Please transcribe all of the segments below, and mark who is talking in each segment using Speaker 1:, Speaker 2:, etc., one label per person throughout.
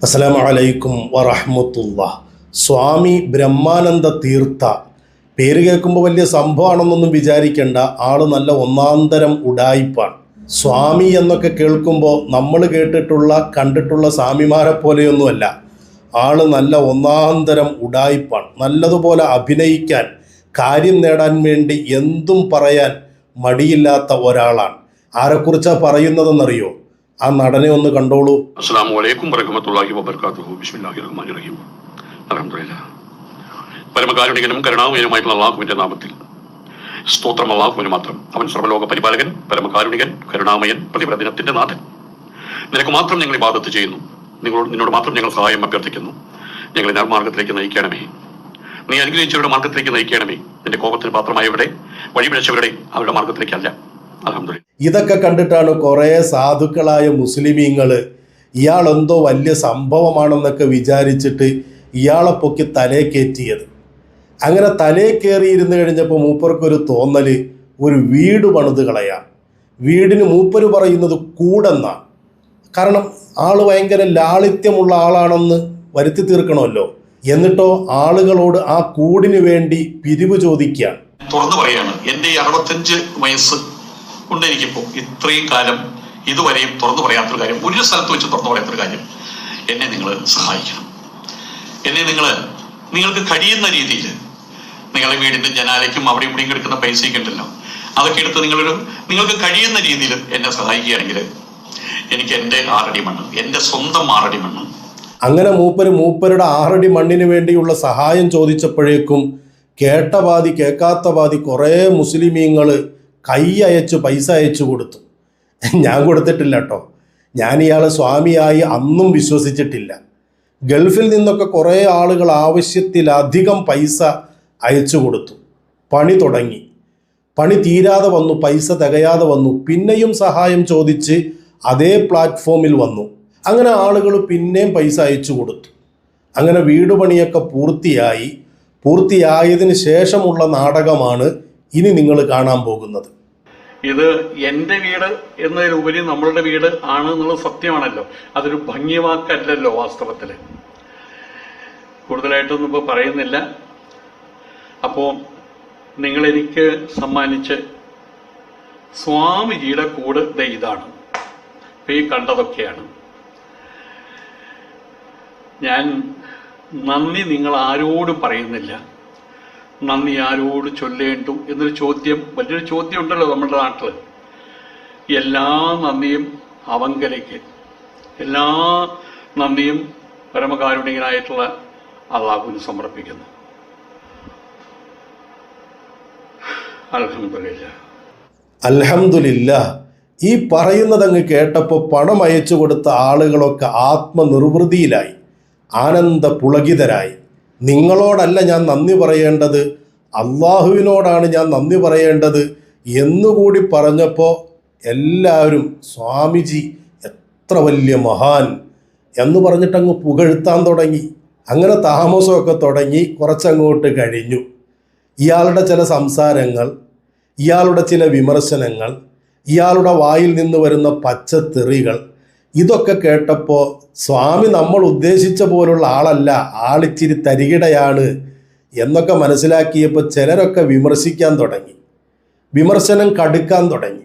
Speaker 1: അസ്സലാമു അലൈക്കും വറഹ്മത്തുള്ളാഹ്. സ്വാമി ബ്രഹ്മാനന്ദ തീർത്ഥ. പേര് കേൾക്കുമ്പോൾ വലിയ സംഭവമാണെന്നൊന്നും വിചാരിക്കേണ്ട. ആള് നല്ല ഒന്നാന്തരം ഉഡായിപ്പാണ്. സ്വാമി എന്നൊക്കെ കേൾക്കുമ്പോൾ നമ്മൾ കേട്ടിട്ടുള്ള കണ്ടിട്ടുള്ള സ്വാമിമാരെ പോലെയൊന്നുമല്ല. ആള് നല്ല ഒന്നാന്തരം ഉഡായിപ്പാണ്. നല്ലതുപോലെ അഭിനയിക്കാൻ, കാര്യം നേടാൻ വേണ്ടി എന്തും പറയാൻ മടിയില്ലാത്ത ഒരാളാണ്. ആരെക്കുറിച്ചാണ് പറയുന്നതെന്നറിയോ? ആ നടനെ ഒന്ന് കണ്ടോളൂ.
Speaker 2: അസ്സലാമു അലൈക്കും വറഹ്മത്തുള്ളാഹി വബറകാതുഹു. ബിസ്മില്ലാഹിർ റഹ്മാനിർ റഹീം. അൽഹംദുലില്ലാഹ്. പരമകാരുണികനും കരുണാമയനുമായിട്ടുള്ള അല്ലാഹുവിന്റെ നാമത്തിൽ സ്തോത്രം അല്ലാഹുവിന് മാത്രം. അവൻ സർവ്വലോക പരിപാലകൻ, പരമകാരുണികൻ, കരുണാമയൻ, പ്രതിപ്രദിനത്തിന്റെ നാഥൻ. നിനക്ക് മാത്രം ഞങ്ങൾ ഇബാദത്ത് ചെയ്യുന്നു. നിന്നോട് മാത്രം ഞങ്ങൾ സഹായം അഭ്യർത്ഥിക്കുന്നു. ഞങ്ങളെ നേർമാർഗത്തിലേക്ക് നയിക്കണമേ. നീ അനുഗ്രഹിച്ചവരുടെ മാർഗത്തിലേക്ക് നയിക്കണമേ. നിന്റെ കോപത്തിന് പാത്രമായവരുടെ, വഴിപിഴച്ചവരുടെ അവരുടെ മാർഗത്തിലേക്കല്ല.
Speaker 1: ഇതൊക്കെ കണ്ടിട്ടാണ് കുറേ സാധുക്കളായ മുസ്ലിമീങ്ങൾ ഇയാളെന്തോ വലിയ സംഭവമാണെന്നൊക്കെ വിചാരിച്ചിട്ട് ഇയാളെ പൊക്കി തലേ കയറ്റിയത്. അങ്ങനെ തലേ കയറിയിരുന്ന് കഴിഞ്ഞപ്പോൾ മൂപ്പർക്കൊരു തോന്നൽ, ഒരു വീട് പണിത് കളയാം. വീടിന് മൂപ്പര് പറയുന്നത് കൂടെന്നാണ്. കാരണം ആള് ഭയങ്കര ലാളിത്യമുള്ള ആളാണെന്ന് വരുത്തി തീർക്കണമല്ലോ. എന്നിട്ടോ ആളുകളോട് ആ കൂടിന് വേണ്ടി പിരിവ് ചോദിക്കുകയാണ്.
Speaker 2: തുറന്നു പറയാണ്, എൻ്റെ 65 വയസ്സ് കൊണ്ട് എനിക്കിപ്പോൾ ഇത്രയും കാലം ഇതുവരെയും തുറന്നു പറയാത്തൊരു കാര്യം, ഒരു സ്ഥലത്ത് വെച്ച് തുറന്നു പറയാത്തൊരു കാര്യം, എന്നെ നിങ്ങൾ സഹായിക്കണം. എന്നെ നിങ്ങൾക്ക് കഴിയുന്ന രീതിയിൽ നിങ്ങളുടെ വീടിന്റെ ജനാലയ്ക്കും അവിടെ ഇവിടെയും കിടക്കുന്ന പൈസയൊക്കെ ഉണ്ടല്ലോ, അതൊക്കെ എടുത്ത് നിങ്ങൾക്ക് കഴിയുന്ന രീതിയിൽ എന്നെ സഹായിക്കുകയാണെങ്കിൽ എനിക്ക് എൻ്റെ 6 അടി മണ്ണ്, എൻ്റെ സ്വന്തം 6 അടി മണ്ണ്.
Speaker 1: അങ്ങനെ മൂപ്പരുടെ 6 അടി മണ്ണിന് വേണ്ടിയുള്ള സഹായം ചോദിച്ചപ്പോഴേക്കും കേട്ട പാതി കേൾക്കാത്ത പാതി കുറേ മുസ്ലിമീങ്ങൾ കൈ അയച്ച് പൈസ അയച്ചു കൊടുത്തു. ഞാൻ കൊടുത്തിട്ടില്ല കേട്ടോ. ഞാൻ ഇയാളെ സ്വാമിയായി അന്നും വിശ്വസിച്ചിട്ടില്ല. ഗൾഫിൽ നിന്നൊക്കെ കുറേ ആളുകൾ ആവശ്യത്തിലധികം പൈസ അയച്ചു കൊടുത്തു. പണി തുടങ്ങി, പണി തീരാതെ വന്നു, പൈസ തികയാതെ വന്നു. പിന്നെയും സഹായം ചോദിച്ച് അതേ പ്ലാറ്റ്ഫോമിൽ വന്നു. അങ്ങനെ ആളുകൾ പിന്നെയും പൈസ അയച്ചു കൊടുത്തു. അങ്ങനെ വീട് പണിയൊക്കെ പൂർത്തിയായതിന് ശേഷമുള്ള നാടകമാണ് ഇനി നിങ്ങൾ കാണാൻ പോകുന്നത്.
Speaker 2: ഇത് എൻ്റെ വീട് എന്നതിലുപരി നമ്മളുടെ വീട് ആണ് എന്നുള്ളത് സത്യമാണല്ലോ. അതൊരു ഭംഗിവാക്കല്ലല്ലോ വാസ്തവത്തിൽ. കൂടുതലായിട്ടൊന്നും ഇപ്പോൾ പറയുന്നില്ല. അപ്പോൾ നിങ്ങളെനിക്ക് സമ്മാനിച്ച് സ്വാമിജിയുടെ കൂട് ഇതാണ്. ഇപ്പം ഈ കണ്ടതൊക്കെയാണ്. ഞാൻ നന്ദി നിങ്ങൾ ആരോടും പറയുന്നില്ല. നന്ദി ആരോട് ചൊല്ലേണ്ടു എന്നൊരു ചോദ്യം, വലിയൊരു ചോദ്യം ഉണ്ടല്ലോ നമ്മുടെ നാട്ടിൽ. എല്ലാ നന്ദിയും അവങ്കലേക്ക്, എല്ലാ നന്ദിയും പരമകാരുണികനായിട്ടുള്ള അല്ലാഹുവിന് സമർപ്പിക്കുന്നു.
Speaker 1: അൽഹംദുലില്ലാഹ്. ഈ പറയുന്നതങ്ങ് കേട്ടപ്പോൾ പണം അയച്ചു കൊടുത്ത ആളുകളൊക്കെ ആത്മനിർവൃതിയിലായി, ആനന്ദ പുളകിതരായി. നിങ്ങളോടല്ല ഞാൻ നന്ദി പറയേണ്ടത്, അള്ളാഹുവിനോടാണ് ഞാൻ നന്ദി പറയേണ്ടത് എന്നുകൂടി പറഞ്ഞപ്പോൾ എല്ലാവരും സ്വാമിജി എത്ര വലിയ മഹാൻ എന്ന് പറഞ്ഞിട്ടങ്ങ് പുകഴ്ത്താൻ തുടങ്ങി. അങ്ങനെ താമസമൊക്കെ തുടങ്ങി. കുറച്ചങ്ങോട്ട് കഴിഞ്ഞു. ഇയാളുടെ ചില സംസാരങ്ങൾ, ഇയാളുടെ ചില വിമർശനങ്ങൾ, ഇയാളുടെ വായിൽ നിന്ന് വരുന്ന പച്ചത്തെറികൾ, ഇതൊക്കെ കേട്ടപ്പോൾ സ്വാമി നമ്മൾ ഉദ്ദേശിച്ച പോലുള്ള ആളല്ല, ആളിച്ചിരി തരികിടയാണ് എന്നൊക്കെ മനസ്സിലാക്കിയപ്പോൾ ചിലരൊക്കെ വിമർശിക്കാൻ തുടങ്ങി, വിമർശനം കടുക്കാൻ തുടങ്ങി.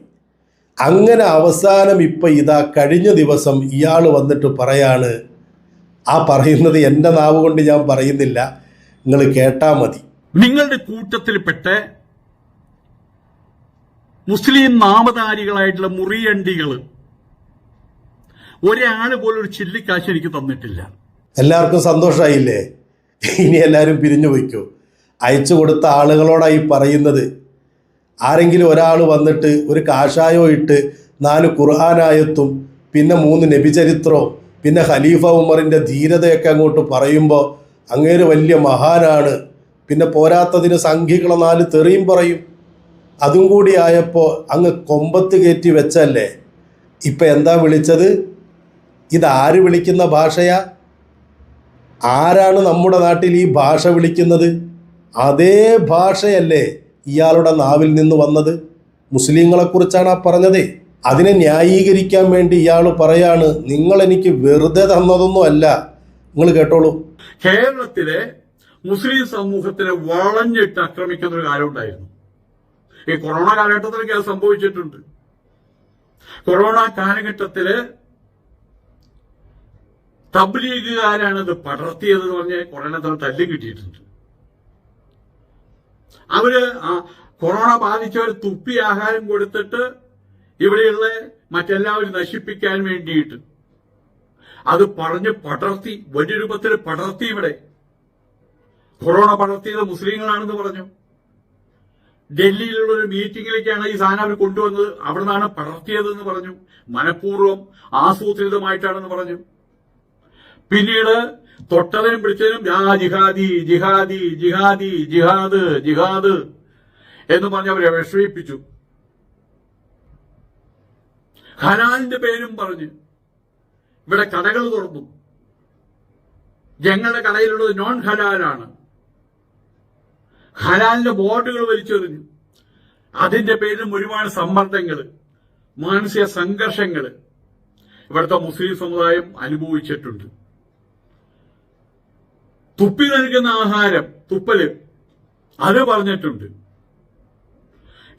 Speaker 1: അങ്ങനെ അവസാനം ഇപ്പം ഇതാ കഴിഞ്ഞ ദിവസം ഇയാൾ വന്നിട്ട് പറയാണ്, ആ പറയുന്നത് എൻ്റെ നാവ് കൊണ്ട് ഞാൻ പറയുന്നില്ല, നിങ്ങൾ കേട്ടാ മതി.
Speaker 3: നിങ്ങളുടെ കൂട്ടത്തിൽപ്പെട്ട് മുസ്ലിം നാമധാരികളായിട്ടുള്ള മുറിയണ്ടികൾ ഒരാള് പോലും ഒരു ചില്ലിക്കാശ് എനിക്ക് തന്നിട്ടില്ല.
Speaker 1: എല്ലാവർക്കും സന്തോഷമായില്ലേ? ഇനി എല്ലാവരും പിരിഞ്ഞു പോയിക്കോ. അയച്ചു കൊടുത്ത ആളുകളോടായി പറയുന്നത്. ആരെങ്കിലും ഒരാൾ വന്നിട്ട് ഒരു കാഷായോ ഇട്ട് 4 ഖുർആനായത്തും പിന്നെ 3 നബിചരിത്രവും പിന്നെ ഖലീഫ ഉമറിൻ്റെ ധീരതയൊക്കെ അങ്ങോട്ട് പറയുമ്പോൾ അങ്ങേര് വലിയ മഹാനാണ്, പിന്നെ പോരാത്തതിന് സംഖ്യകളെ 4 തെറിയും പറയും. അതും കൂടി ആയപ്പോൾ അങ്ങ് കൊമ്പത്ത് കയറ്റി വെച്ചല്ലേ. ഇപ്പം എന്താ വിളിച്ചത്? ഇതാര് വിളിക്കുന്ന ഭാഷയാ? ആരാണ് നമ്മുടെ നാട്ടിൽ ഈ ഭാഷ വിളിക്കുന്നത്? അതേ ഭാഷയല്ലേ ഇയാളുടെ നാവിൽ നിന്ന് വന്നത്? മുസ്ലിങ്ങളെക്കുറിച്ചാണ് ആ പറഞ്ഞത്. അതിനെ ന്യായീകരിക്കാൻ വേണ്ടി ഇയാൾ പറയാണ് നിങ്ങൾ എനിക്ക് വെറുതെ തന്നതൊന്നും അല്ല. നിങ്ങൾ കേട്ടോളൂ.
Speaker 3: കേരളത്തിലെ മുസ്ലിം സമൂഹത്തിനെ വളഞ്ഞിട്ട് ആക്രമിക്കുന്ന ഒരു കാലം ഉണ്ടായിരുന്നു. ഈ കൊറോണ കാലഘട്ടത്തിലൊക്കെ അത് സംഭവിച്ചിട്ടുണ്ട്. കൊറോണ കാലഘട്ടത്തില് തബ്ലീഗുകാരാണത് പടർത്തിയതെന്ന് പറഞ്ഞ് കൊറോണ തല്ലും കിട്ടിയിട്ടുണ്ട്. അവര് കൊറോണ ബാധിച്ചവർ തുപ്പി ആഹാരം കൊടുത്തിട്ട് ഇവിടെയുള്ള മറ്റെല്ലാവരും നശിപ്പിക്കാൻ വേണ്ടിയിട്ട് അത് പറഞ്ഞ് പടർത്തി, വലിയ രൂപത്തിൽ പടർത്തി. ഇവിടെ കൊറോണ പടർത്തിയത് മുസ്ലിങ്ങളാണെന്ന് പറഞ്ഞു. ഡൽഹിയിലുള്ള ഒരു മീറ്റിംഗിലേക്കാണ് ഈ സാധനം അവർ കൊണ്ടുവന്നത്. അവിടെ നിന്നാണ് പടർത്തിയതെന്ന് പറഞ്ഞു. മനഃപൂർവ്വം ആസൂത്രിതമായിട്ടാണെന്ന് പറഞ്ഞു. പിന്നീട് തൊട്ടതിനും പിടിച്ചതിനും ജിഹാദി ജിഹാദി ജിഹാദി ജിഹാദ് ജിഹാദ് എന്ന് പറഞ്ഞ് അവരെ വിഷമിപ്പിച്ചു. ഹലാലിന്റെ പേരും പറഞ്ഞ് ഇവിടെ കടകൾ തുറന്നു. ഞങ്ങളുടെ കടയിലുള്ളത് നോൺ ഹലാലാണ്. ഹലാലിന്റെ ബോർഡുകൾ വലിച്ചെറിഞ്ഞു. അതിന്റെ പേരിലും ഒരുപാട് സമ്മർദ്ദങ്ങൾ, മാനസിക സംഘർഷങ്ങൾ ഇവിടുത്തെ മുസ്ലിം സമുദായം അനുഭവിച്ചിട്ടുണ്ട്. തുപ്പി നൽകുന്ന ആഹാരം, തുപ്പല്, അത് പറഞ്ഞിട്ടുണ്ട്.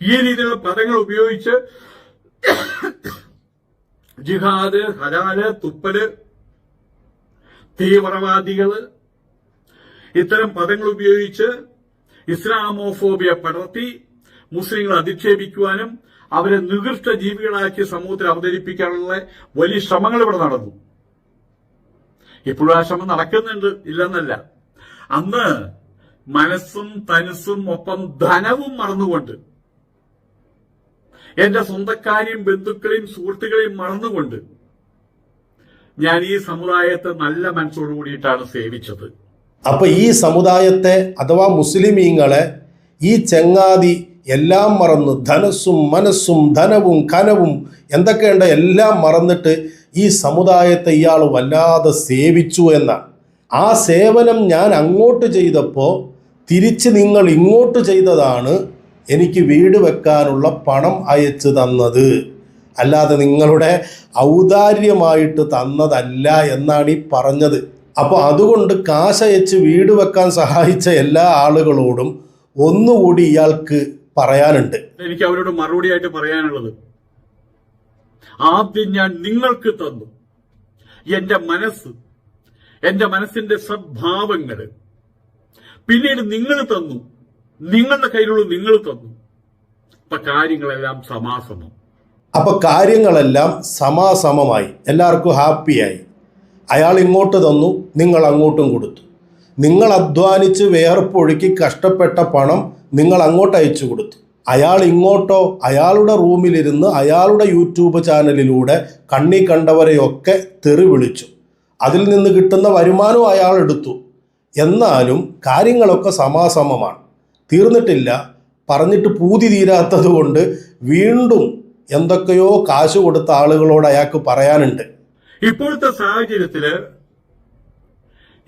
Speaker 3: ഈ രീതിയിലുള്ള പദങ്ങൾ ഉപയോഗിച്ച് ജിഹാദ്, ഹലാല്, തുപ്പല്, തീവ്രവാദികള്, ഇത്തരം പദങ്ങൾ ഉപയോഗിച്ച് ഇസ്ലാമോഫോബിയ പടർത്തി മുസ്ലിങ്ങളെ അധിക്ഷേപിക്കുവാനും അവരെ നികൃഷ്ട ജീവികളാക്കി സമൂഹത്തിൽ അവതരിപ്പിക്കാനുള്ള വലിയ ശ്രമങ്ങൾ ഇവിടെ നടന്നു. ഇപ്പോഴും ആ ശ്രമം നടക്കുന്നുണ്ട്, ഇല്ലെന്നല്ല. അന്ന് മനസ്സും തനുസും ഒപ്പം ധനവും മറന്നുകൊണ്ട്, എന്റെ സ്വന്തക്കാരെയും ബന്ധുക്കളെയും സുഹൃത്തുക്കളെയും മറന്നുകൊണ്ട് ഞാൻ ഈ സമുദായത്തെ നല്ല മനസ്സോടു കൂടിയിട്ടാണ് സേവിച്ചത്.
Speaker 1: അപ്പൊ ഈ സമുദായത്തെ അഥവാ മുസ്ലിമീങ്ങളെ ഈ ചങ്ങാതി എല്ലാം മറന്ന്, ധനസ്സും മനസ്സും ധനവും കനവും എന്തൊക്കെയുണ്ട് എല്ലാം മറന്നിട്ട് ഈ സമുദായത്തെ ഇയാൾ വല്ലാതെ സേവിച്ചു എന്നാണ്. ആ സേവനം ഞാൻ അങ്ങോട്ട് ചെയ്തപ്പോൾ തിരിച്ച് നിങ്ങൾ ഇങ്ങോട്ട് ചെയ്തതാണ് എനിക്ക് വീട് വെക്കാനുള്ള പണം അയച്ചു തന്നത്, അല്ലാതെ നിങ്ങളുടെ ഔദാര്യമായിട്ട് തന്നതല്ല എന്നാണ് ഈ പറഞ്ഞത്. അപ്പോൾ അതുകൊണ്ട് കാശയച്ച് വീട് വെക്കാൻ സഹായിച്ച എല്ലാ ആളുകളോടും ഒന്നുകൂടി ഇയാൾക്ക് പറയാനുണ്ട്.
Speaker 3: എനിക്ക് അവരോട് മറുപടിയായിട്ട് പറയാനുള്ളത്, ആദ്യം ഞാൻ നിങ്ങൾക്ക് തന്നു എന്റെ മനസ്സ്, എന്റെ മനസ്സിന്റെ സദ്ഭാവങ്ങള്. പിന്നീട് നിങ്ങൾ തന്നു, നിങ്ങളുടെ കയ്യിലുള്ള നിങ്ങൾ തന്നു. അപ്പൊ കാര്യങ്ങളെല്ലാം സമാസമം.
Speaker 1: അപ്പൊ കാര്യങ്ങളെല്ലാം സമാസമമായി, എല്ലാവർക്കും ഹാപ്പിയായി. അയാൾ ഇങ്ങോട്ട് തന്നു, നിങ്ങൾ അങ്ങോട്ടും കൊടുത്തു. നിങ്ങൾ അധ്വാനിച്ച് വേർപ്പൊഴുക്കി കഷ്ടപ്പെട്ട പണം നിങ്ങൾ അങ്ങോട്ട് അയച്ചു കൊടുത്തു. അയാൾ ഇങ്ങോട്ടോ അയാളുടെ റൂമിലിരുന്ന് അയാളുടെ യൂട്യൂബ് ചാനലിലൂടെ കണ്ണി കണ്ടവരെയൊക്കെ തെറി വിളിച്ചു. അതിൽ നിന്ന് കിട്ടുന്ന വരുമാനവും അയാൾ എടുത്തു. എന്നാലും കാര്യങ്ങളൊക്കെ സമാസമമാണ്, തീർന്നിട്ടില്ല. പറഞ്ഞിട്ട് പൂതി തീരാത്തത് കൊണ്ട് വീണ്ടും എന്തൊക്കെയോ കാശ് കൊടുത്ത ആളുകളോട് അയാൾക്ക് പറയാനുണ്ട്.
Speaker 3: ഇപ്പോഴത്തെ സാഹചര്യത്തില്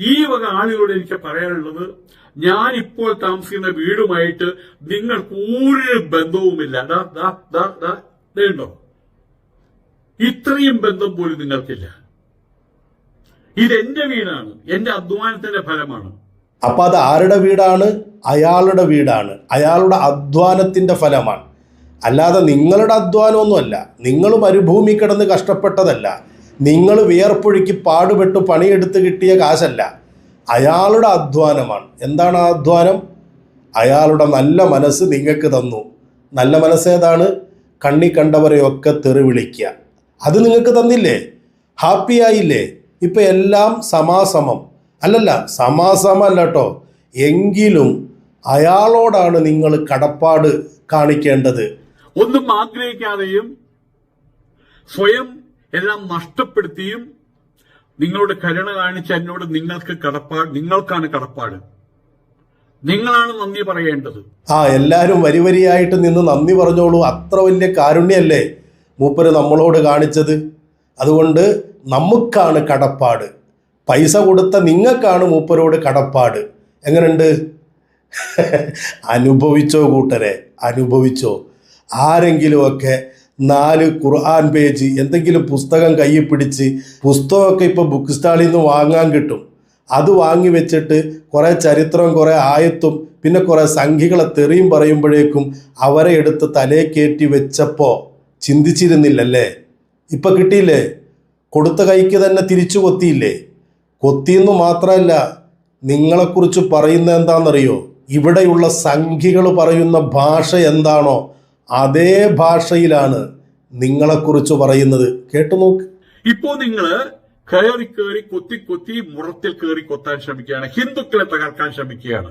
Speaker 3: ഈ വക ആളുകളോട് എനിക്ക് പറയാനുള്ളത്, ഞാൻ ഇപ്പോൾ താമസിക്കുന്ന വീടുമായിട്ട് നിങ്ങൾക്ക് ഒരു ബന്ധവുമില്ല. ഉണ്ടോ? ഇത്രയും ബന്ധം പോലും നിങ്ങൾക്കില്ല. ഇതെന്റെ വീടാണ്, എന്റെ അധ്വാനത്തിന്റെ ഫലമാണ്.
Speaker 1: അപ്പൊ അത് ആരുടെ വീടാണ്? അയാളുടെ വീടാണ്, അയാളുടെ അധ്വാനത്തിന്റെ ഫലമാണ്. അല്ലാതെ നിങ്ങളുടെ അധ്വാനമൊന്നുമല്ല. നിങ്ങൾ മരുഭൂമി കിടന്ന് കഷ്ടപ്പെട്ടതല്ല, നിങ്ങൾ വിയർപ്പൊഴുക്കി പാടുപെട്ട് പണിയെടുത്ത് കിട്ടിയ കാശല്ല, അയാളുടെ അധ്വാനമാണ്. എന്താണ് ആ അധ്വാനം? അയാളുടെ നല്ല മനസ്സ് നിങ്ങൾക്ക് തന്നു. നല്ല മനസ്സേതാണ്? കണ്ണി കണ്ടവരെയൊക്കെ തെറി വിളിക്കുക. അത് നിങ്ങൾക്ക് തന്നില്ലേ? ഹാപ്പിയായില്ലേ? ഇപ്പം എല്ലാം സമാസമം. അല്ലല്ല, സമാസമല്ല കേട്ടോ. എങ്കിലും അയാളോടാണ് നിങ്ങൾ കടപ്പാട് കാണിക്കേണ്ടത്.
Speaker 3: ഒന്നും ആഗ്രഹിക്കാതെയും സ്വയം എല്ലാം നഷ്ടപ്പെടുത്തിയും നിങ്ങളോട് കരുണ കാണിച്ച എന്നോട് നിങ്ങൾക്കാണ് കടപ്പാട്. നിങ്ങളാണ് നന്ദി പറയേണ്ടത്.
Speaker 1: എല്ലാവരും വരി വരിയായിട്ട് നിന്ന് നന്ദി പറഞ്ഞോളൂ. അത്ര വലിയ കാരുണ്യല്ലേ മൂപ്പര് നമ്മളോട് കാണിച്ചത്. അതുകൊണ്ട് നമുക്കാണ് കടപ്പാട്. പൈസ കൊടുത്ത നിങ്ങൾക്കാണ് മൂപ്പരോട് കടപ്പാട്. എങ്ങനെയുണ്ട്? അനുഭവിച്ചോ കൂട്ടരെ, അനുഭവിച്ചോ. ആരെങ്കിലുമൊക്കെ 4 ഖുർആൻ പേജ് എന്തെങ്കിലും പുസ്തകം കയ്യിൽ പിടിച്ച്, പുസ്തകമൊക്കെ ഇപ്പോൾ ബുക്ക് സ്റ്റാളിൽ നിന്ന് വാങ്ങാൻ കിട്ടും, അത് വാങ്ങി വെച്ചിട്ട് കുറേ ചരിത്രവും കുറേ ആയത്തും പിന്നെ കുറേ സംഖ്യകളെ തെറിയും പറയുമ്പോഴേക്കും അവരെ എടുത്ത് തലേ കയറ്റി വെച്ചപ്പോൾ ചിന്തിച്ചിരുന്നില്ലല്ലേ? ഇപ്പം കിട്ടിയില്ലേ? കൊടുത്ത കൈക്ക് തന്നെ തിരിച്ചു കൊത്തിയില്ലേ? കൊത്തിയെന്നു മാത്രമല്ല, നിങ്ങളെക്കുറിച്ച് പറയുന്നത് എന്താണെന്നറിയോ? ഇവിടെയുള്ള സംഖ്യകൾ പറയുന്ന ഭാഷ എന്താണോ അതേ ഭാഷയിലാണ് നിങ്ങളെക്കുറിച്ച് പറയുന്നത്. കേട്ടു നോക്ക്.
Speaker 3: ഇപ്പോ നിങ്ങള് കയറി കയറി കൊത്തി കൊത്തി മുറത്തിൽ കയറി കൊത്താൻ ശ്രമിക്കുകയാണ്, ഹിന്ദുക്കളെ തകർക്കാൻ ശ്രമിക്കുകയാണ്.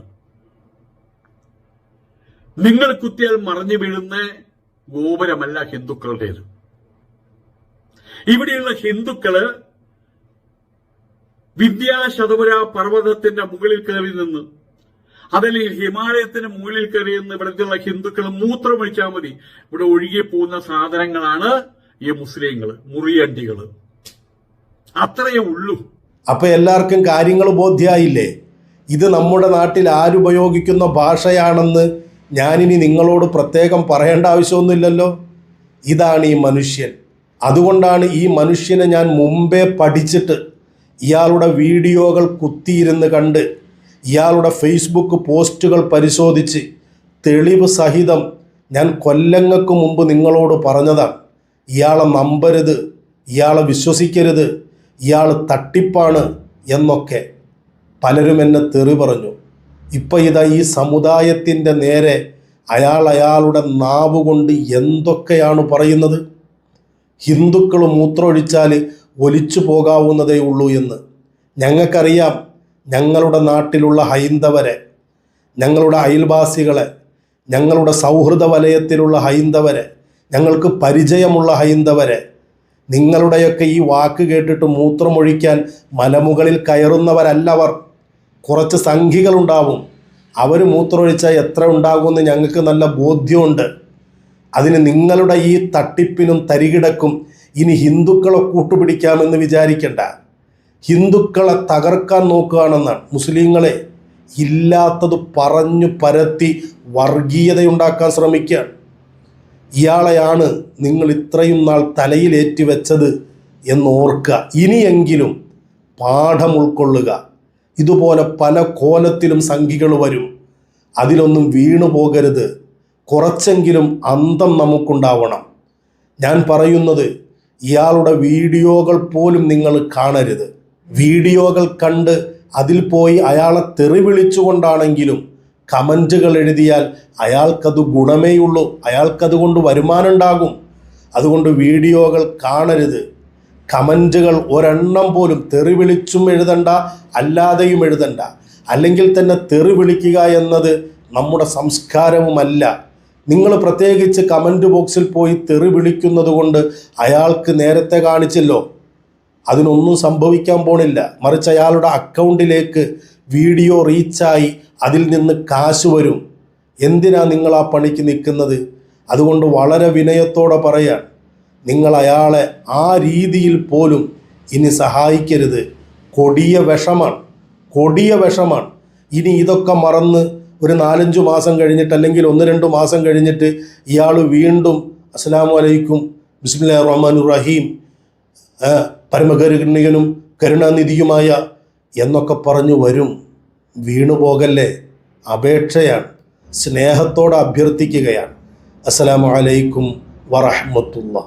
Speaker 3: നിങ്ങൾ കുത്തിയാൽ മറിഞ്ഞു വീഴുന്ന ഗോപുരമല്ല ഹിന്ദുക്കളുടേത്. ഇവിടെയുള്ള ഹിന്ദുക്കള് വിദ്യാശതപുര പർവ്വതത്തിന്റെ മുകളിൽ കയറി നിന്ന്, അതല്ലെങ്കിൽ ഹിമാലയത്തിന് മുകളിൽ കയറി നിന്ന് ഇവിടുത്തെ ഹിന്ദുക്കൾ മൂത്രമൊഴിച്ചാൽ മതി, ഇവിടെ ഒഴുകി പോകുന്ന സാധനങ്ങളാണ് ഈ മുസ്ലിങ്ങള്, മുറിയണ്ടികള്. അത്രയേ ഉള്ളൂ.
Speaker 1: അപ്പൊ എല്ലാവർക്കും കാര്യങ്ങൾ ബോധ്യായില്ലേ? ഇത് നമ്മുടെ നാട്ടിൽ ആരുപയോഗിക്കുന്ന ഭാഷയാണെന്ന് ഞാനിനി നിങ്ങളോട് പ്രത്യേകം പറയേണ്ട ആവശ്യമൊന്നുമില്ലല്ലോ. ഇതാണ് ഈ മനുഷ്യൻ. അതുകൊണ്ടാണ് ഈ മനുഷ്യനെ ഞാൻ മുമ്പേ പഠിച്ചിട്ട് ഇയാളുടെ വീഡിയോകൾ കുത്തിയിരുന്ന് കണ്ട്, ഇയാളുടെ ഫേസ്ബുക്ക് പോസ്റ്റുകൾ പരിശോധിച്ച് തെളിവ് സഹിതം ഞാൻ കൊല്ലങ്ങൾക്ക് മുമ്പ് നിങ്ങളോട് പറഞ്ഞതാണ്. ഇയാളെ നമ്പരുത്, ഇയാളെ വിശ്വസിക്കരുത്, ഇയാൾ തട്ടിപ്പാണ് എന്നൊക്കെ. പലരും എന്നെ തെറി പറഞ്ഞു. ഇപ്പം ഇതാ ഈ സമുദായത്തിൻ്റെ നേരെ അയാളുടെ നാവ് കൊണ്ട് എന്തൊക്കെയാണ് പറയുന്നത്. ഹിന്ദുക്കൾ മൂത്രമൊഴിച്ചാൽ ഒലിച്ചു പോകാവുന്നതേ ഉള്ളൂ എന്ന്. ഞങ്ങൾക്കറിയാം. ഞങ്ങളുടെ നാട്ടിലുള്ള ഹൈന്ദവരെ, ഞങ്ങളുടെ അയൽവാസികളെ, ഞങ്ങളുടെ സൗഹൃദ വലയത്തിലുള്ള ഹൈന്ദവരെ, ഞങ്ങൾക്ക് പരിചയമുള്ള ഹൈന്ദവരെ, നിങ്ങളുടെയൊക്കെ ഈ വാക്ക് കേട്ടിട്ട് മൂത്രമൊഴിക്കാൻ മലമുകളിൽ കയറുന്നവരല്ലവർ. കുറച്ച് സംഖ്യകളുണ്ടാവും. അവർ മൂത്രമൊഴിച്ചാൽ എത്ര ഉണ്ടാകുമെന്ന് ഞങ്ങൾക്ക് നല്ല ബോധ്യമുണ്ട്. അതിന് നിങ്ങളുടെ ഈ തട്ടിപ്പിനും തരികിടക്കും ഇനി ഹിന്ദുക്കളെ കൂട്ടുപിടിക്കാമെന്ന് വിചാരിക്കണ്ട. ഹിന്ദുക്കളെ തകർക്കാൻ നോക്കുകയാണെന്നാണ്. മുസ്ലിങ്ങളെ ഇല്ലാത്തത് പറഞ്ഞു പരത്തി വർഗീയതയുണ്ടാക്കാൻ ശ്രമിക്കുകയാണ്. ഇയാളെയാണ് നിങ്ങൾ ഇത്രയും നാൾ തലയിലേറ്റി വെച്ചത് എന്നോർക്കുക. ഇനിയെങ്കിലും പാഠം ഉൾക്കൊള്ളുക. ഇതുപോലെ പല കോലത്തിലും സംഖ്യകൾ വരും. അതിലൊന്നും വീണു പോകരുത്. കുറച്ചെങ്കിലും അന്തം നമുക്കുണ്ടാവണം. ഞാൻ പറയുന്നത്, ഇയാളുടെ വീഡിയോകൾ പോലും നിങ്ങൾ കാണരുത്. വീഡിയോകൾ കണ്ട് അതിൽ പോയി അയാളെ തെറി വിളിച്ചുകൊണ്ടാണെങ്കിലും കമൻറ്റുകൾ എഴുതിയാൽ അയാൾക്കത് ഗുണമേയുള്ളൂ. അയാൾക്കതുകൊണ്ട് വരുമാനം ഉണ്ടാകും. അതുകൊണ്ട് വീഡിയോകൾ കാണരുത്. കമൻറ്റുകൾ ഒരെണ്ണം പോലും തെറി വിളിച്ചും എഴുതണ്ട, അല്ലാതെയും എഴുതണ്ട. അല്ലെങ്കിൽ തന്നെ തെറി വിളിക്കുക എന്നത് നമ്മുടെ സംസ്കാരവുമല്ല. നിങ്ങൾ പ്രത്യേകിച്ച് കമൻറ്റ് ബോക്സിൽ പോയി തെറി വിളിക്കുന്നത് കൊണ്ട് അയാൾക്ക് നേരത്തെ കാണിച്ചല്ലോ, അതിനൊന്നും സംഭവിക്കാൻ പോണില്ല. മറിച്ച് അയാളുടെ അക്കൗണ്ടിലേക്ക് വീഡിയോ റീച്ചായി അതിൽ നിന്ന് കാശ് വരും. എന്തിനാ നിങ്ങൾ ആ പണിക്ക് നിൽക്കുന്നത്? അതുകൊണ്ട് വളരെ വിനയത്തോടെ പറയാൻ, നിങ്ങൾ അയാളെ ആ രീതിയിൽ പോലും ഇനി സഹായിക്കരുത്. കൊടിയ വിഷമാണ്, കൊടിയ വിഷമാണ്. ഇനി ഇതൊക്കെ മറന്ന് ഒരു 4-5 മാസം കഴിഞ്ഞിട്ട്, അല്ലെങ്കിൽ 1-2 മാസം കഴിഞ്ഞിട്ട് ഇയാൾ വീണ്ടും അസ്സലാമു അലൈക്കും ബിസ്മില്ലാഹിർ റഹ്മാനിർ റഹീം പരമകരുണികനും കരുണാനിധിയുമായ എന്നൊക്കെ പറഞ്ഞു വരും. വീണുപോകല്ലേ. അപേക്ഷയാണ്, സ്നേഹത്തോടെ അഭ്യർത്ഥിക്കുകയാണ്. അസ്സലാമു അലൈക്കും വറഹ്മത്തുള്ളാഹി.